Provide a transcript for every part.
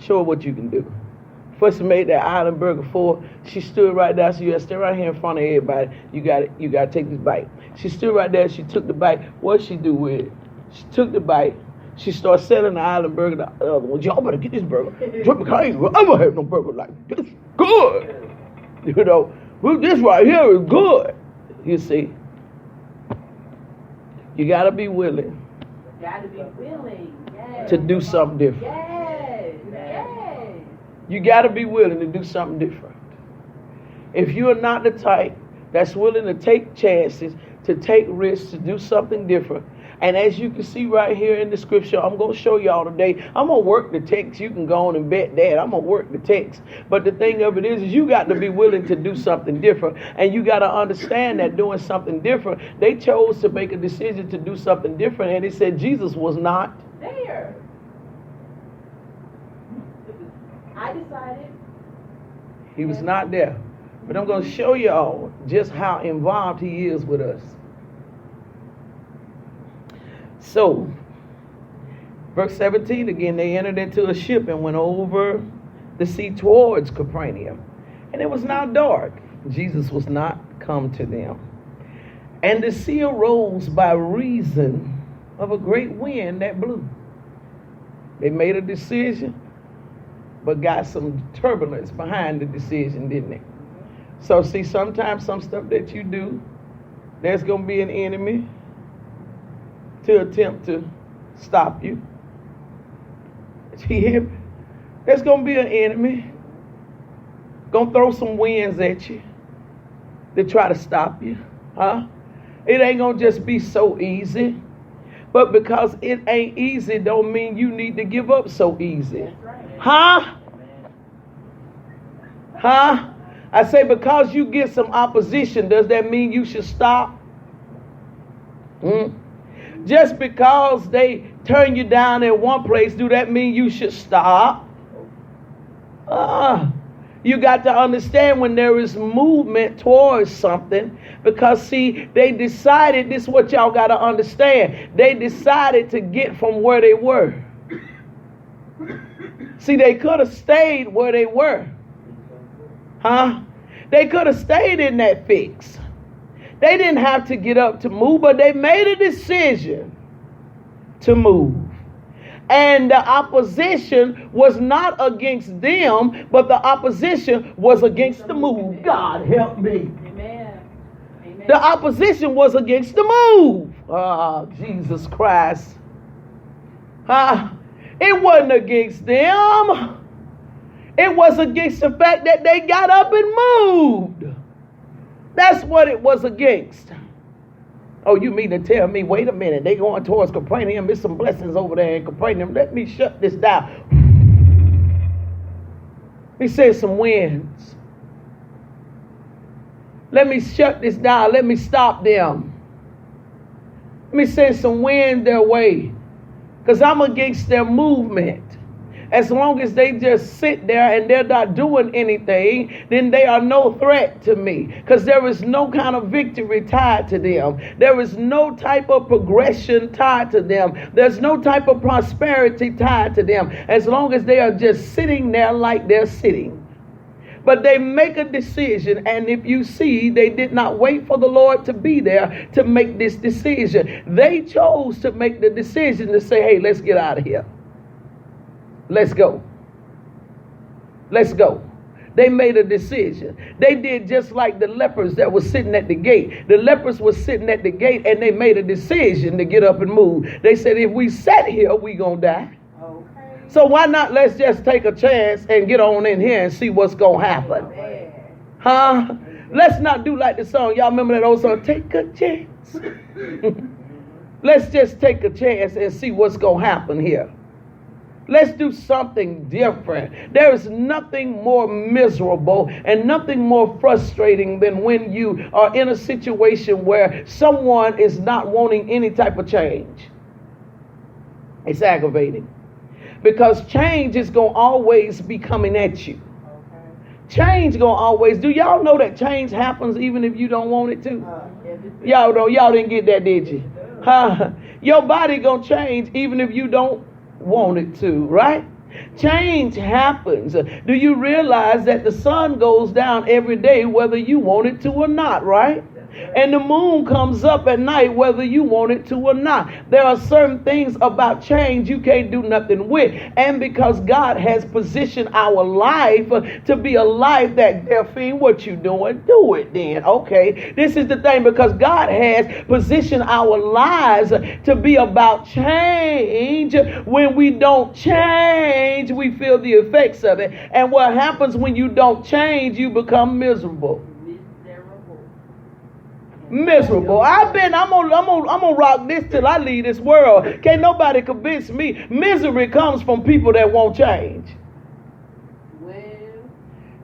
Show her what you can do. First made that island burger for her. She stood right there. So you got to stay right here in front of everybody. You got to take this bite. She stood right there. She took the bite. What'd she do with it? She took the bite. She started selling the island burger. The other one, y'all better get this burger. I ain't ever had no burger like this. Good. You know, well, this right here is good. You see. You got to be willing. Yes. To do something different. Yes. Yes. You got to be willing to do something different. If you are not the type that's willing to take chances, to take risks, to do something different, and as you can see right here in the scripture, I'm going to show y'all today. I'm going to work the text. You can go on and bet that. I'm going to work the text. But the thing of it is you got to be willing to do something different. And you got to understand that doing something different, they chose to make a decision to do something different. And they said Jesus was not there. I decided. He was not there. But I'm going to show y'all just how involved he is with us. So, verse 17 again, they entered into a ship and went over the sea towards Capernaum. And it was now dark. Jesus was not come to them. And the sea arose by reason of a great wind that blew. They made a decision, but got some turbulence behind the decision, didn't they? So see, sometimes some stuff that you do, there's going to be an enemy to attempt to stop you. There's going to be an enemy going to throw some winds at you to try to stop you. It ain't going to just be so easy. But because it ain't easy don't mean you need to give up so easy. I say because you get some opposition, does that mean you should stop? Just because they turn you down in one place, do that mean you should stop? You got to understand when there is movement towards something, because see, they decided, this is what y'all got to understand, they decided to get from where they were. See, they could have stayed where they were. They could have stayed in that fix. They didn't have to get up to move, but they made a decision to move. And the opposition was not against them, but the opposition was against the move. God help me. Amen. The opposition was against the move. Jesus Christ. It wasn't against them. It was against the fact that they got up and moved. That's what it was against. Oh, you mean to tell me, wait a minute, they going towards Capernaum, there's some blessings over there in Capernaum. Let me shut this down. He said some winds. Let me shut this down. Let me stop them. Let me send some wind their way. Because I'm against their movement. As long as they just sit there and they're not doing anything, then they are no threat to me. Because there is no kind of victory tied to them. There is no type of progression tied to them. There's no type of prosperity tied to them. As long as they are just sitting there like they're sitting. But they make a decision, and if you see, they did not wait for the Lord to be there to make this decision. They chose to make the decision to say, hey, let's get out of here. Let's go. Let's go. They made a decision. They did just like the lepers that were sitting at the gate. The lepers were sitting at the gate and they made a decision to get up and move. They said, if we sat here, we gonna die. Okay. So why not let's just take a chance and get on in here and see what's gonna happen. Let's not do like the song. Y'all remember that old song? Take a chance. Let's just take a chance and see what's gonna happen here. Let's do something different. There is nothing more miserable and nothing more frustrating than when you are in a situation where someone is not wanting any type of change. It's aggravating. Because change is going to always be coming at you. Change going to always. Do y'all know that change happens even if you don't want it to? Y'all didn't get that, did you? Your body going to change even if you don't want it to, right? Change happens. Do you realize that the sun goes down every day whether you want it to or not, right? And the moon comes up at night whether you want it to or not. There are certain things about change you can't do nothing with. And because God has positioned our life to be a life that, Msphine, what you doing? Do it then. Okay. This is the thing, because God has positioned our lives to be about change. When we don't change, we feel the effects of it. And what happens when you don't change, you become miserable. Miserable. I'm gonna rock this till I leave this world. Can't nobody convince me. Misery comes from people that won't change.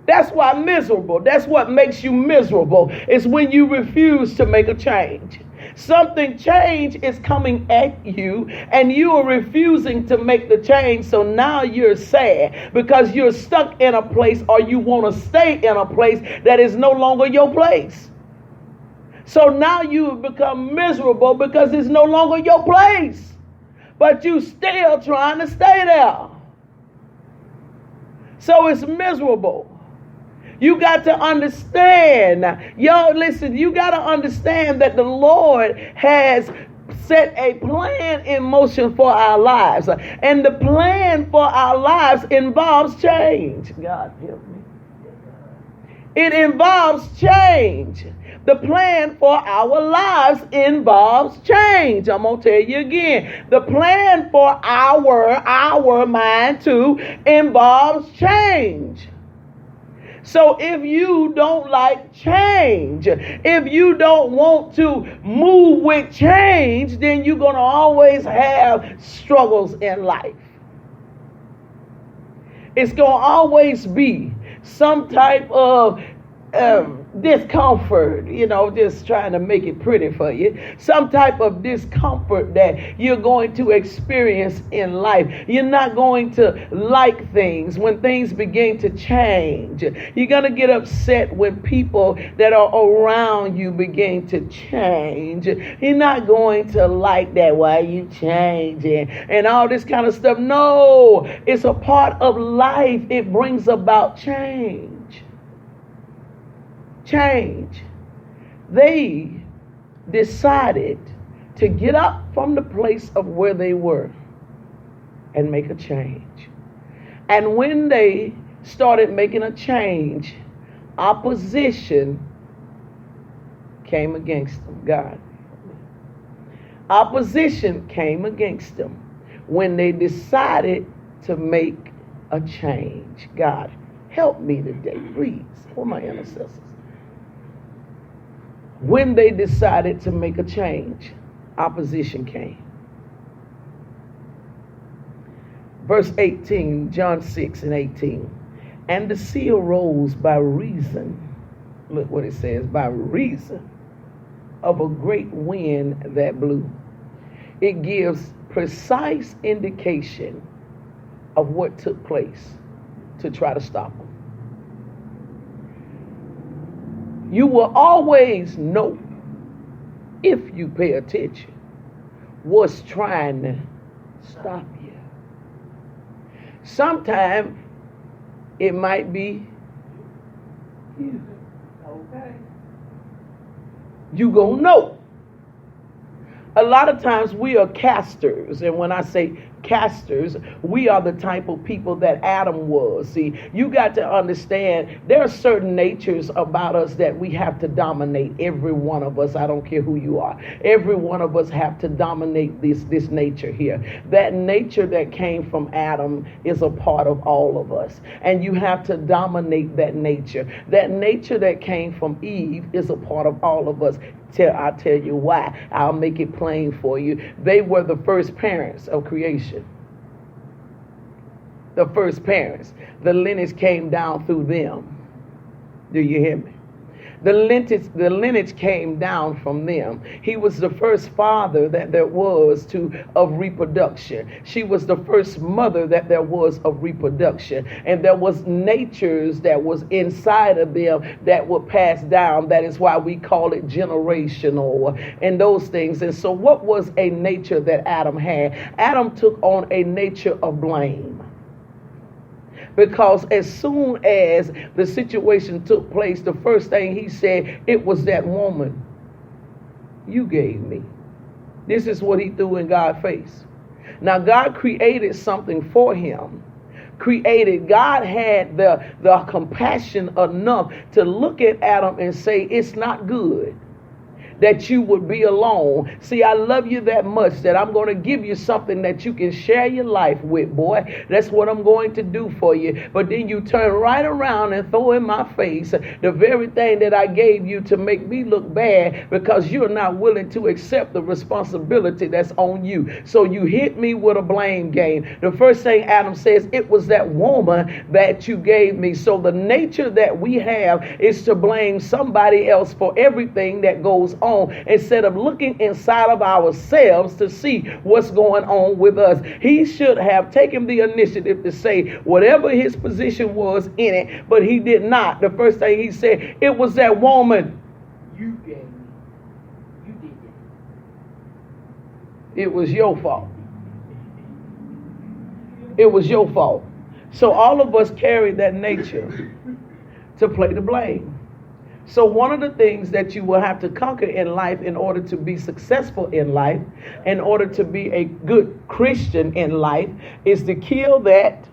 That's why miserable. That's what makes you miserable. It's when you refuse to make a change. Something change is coming at you and you are refusing to make the change. So now you're sad because you're stuck in a place, or you want to stay in a place that is no longer your place. So now you have become miserable because it's no longer your place. But you still trying to stay there. So it's miserable. You got to understand. Listen, you got to understand that the Lord has set a plan in motion for our lives. And the plan for our lives involves change. God help me. It involves change. The plan for our lives involves change. I'm going to tell you again. The plan for our mind too involves change. So if you don't like change, if you don't want to move with change, then you're going to always have struggles in life. It's going to always be some type of discomfort, just trying to make it pretty for you. Some type of discomfort that you're going to experience in life. You're not going to like things when things begin to change. You're going to get upset when people that are around you begin to change. You're not going to like that. Why are you changing? And all this kind of stuff. No, it's a part of life. It brings about change. Change. They decided to get up from the place of where they were and make a change. And when they started making a change, opposition came against them. God. Opposition came against them when they decided to make a change. God, help me today, please, for my intercessors. When they decided to make a change, opposition came. Verse 18, John 6 and 18. And the sea arose by reason, look what it says, by reason of a great wind that blew. It gives precise indication of what took place to try to stop them. You will always know, if you pay attention, what's trying to stop you. Sometimes it might be you. Okay. You gonna know. A lot of times we are casters, and when I say casters, we are the type of people that Adam was. See, you got to understand there are certain natures about us that we have to dominate. Every one of us, I don't care who you are, every one of us have to dominate this nature here. That nature that came from Adam is a part of all of us, and you have to dominate that nature. That nature that came from Eve is a part of all of us. I'll tell you why. I'll make it plain for you. They were the first parents of creation. The first parents. The lineage came down through them. Do you hear me? The lineage came down from them. He was the first father that there was of reproduction. She was the first mother that there was of reproduction. And there was natures that was inside of them that were passed down. That is why we call it generational and those things. And so what was a nature that Adam had? Adam took on a nature of blame. Because as soon as the situation took place, the first thing he said, it was that woman you gave me. This is what he threw in God's face. Now, God created something for him. God had the compassion enough to look at Adam and say, it's not good that you would be alone. See, I love you that much that I'm going to give you something that you can share your life with, boy. That's what I'm going to do for you. But then you turn right around and throw in my face the very thing that I gave you to make me look bad, because you're not willing to accept the responsibility that's on you. So you hit me with a blame game. The first thing Adam says, it was that woman that you gave me. So the nature that we have is to blame somebody else for everything that goes on, instead of looking inside of ourselves to see what's going on with us. He should have taken the initiative to say whatever his position was in it, but he did not. The first thing he said, it was that woman You gave me. You did it. It was your fault. It was your fault. So all of us carry that nature to play the blame. So one of the things that you will have to conquer in life in order to be successful in life, in order to be a good Christian in life, is to kill that.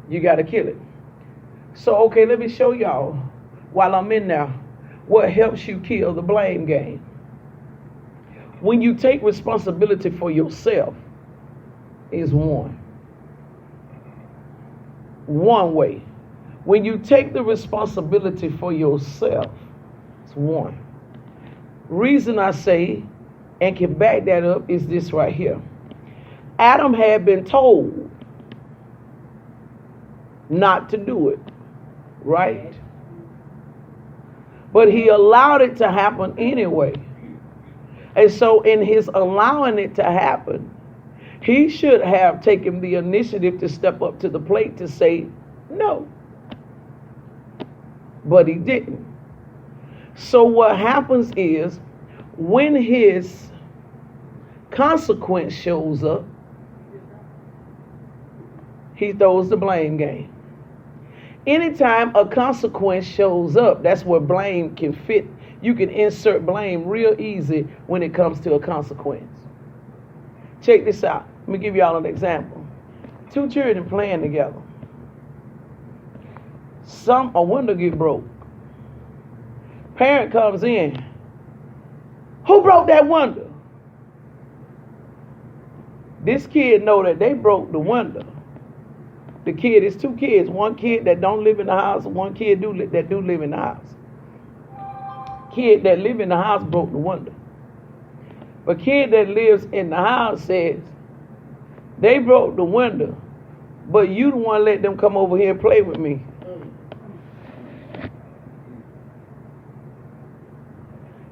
You got to kill it. So, okay, let me show y'all while I'm in there what helps you kill the blame game. When you take responsibility for yourself is one way. When you take the responsibility for yourself, it's one. Reason I say and can back that up is this right here. Adam had been told not to do it, right? But he allowed it to happen anyway. And so in his allowing it to happen, he should have taken the initiative to step up to the plate to say no. But he didn't. So what happens is, when his consequence shows up, he throws the blame game. Anytime a consequence shows up, that's where blame can fit. You can insert blame real easy when it comes to a consequence. Check this out. Let me give y'all an example. Two children playing together. A window get broke. Parent comes in. Who broke that window? This kid know that they broke the window. The kid is two kids. One kid that don't live in the house, and one kid that do live in the house. Kid that live in the house broke the window. But kid that lives in the house says, they broke the window, but you the one let them come over here and play with me.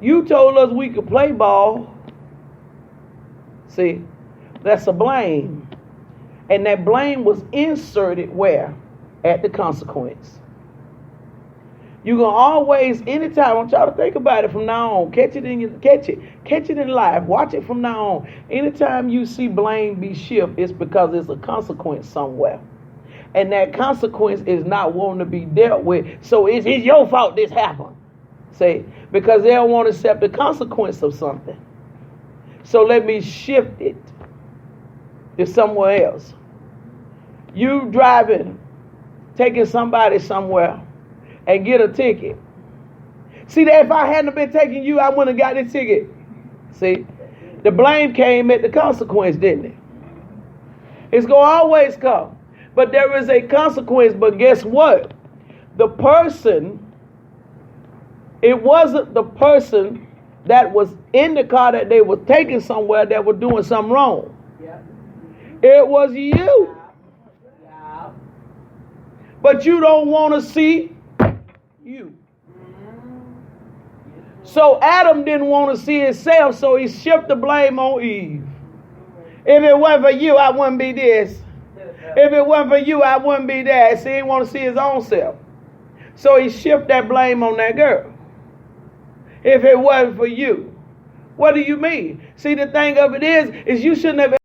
You told us we could play ball. See, that's a blame. And that blame was inserted where? At the consequence. You can always, anytime, I want y'all to think about it from now on. Catch it in life. Watch it from now on. Anytime you see blame be shifted, it's because there's a consequence somewhere. And that consequence is not wanting to be dealt with. So it's your fault this happened. See? Because they don't want to accept the consequence of something. So let me shift it to somewhere else. You driving, taking somebody somewhere, and get a ticket. See, that if I hadn't been taking you, I wouldn't have got this ticket. See, the blame came at the consequence, didn't it? It's going to always come. But there is a consequence. But guess what? The person, it wasn't the person that was in the car that they were taking somewhere that was doing something wrong. Yep. It was you. Yeah. But you don't want to see you. So Adam didn't want to see himself, so he shifted the blame on Eve. If it wasn't for you, I wouldn't be this. If it wasn't for you, I wouldn't be that. See, he didn't want to see his own self. So he shifted that blame on that girl. If it wasn't for you. What do you mean? See, the thing of it is you shouldn't have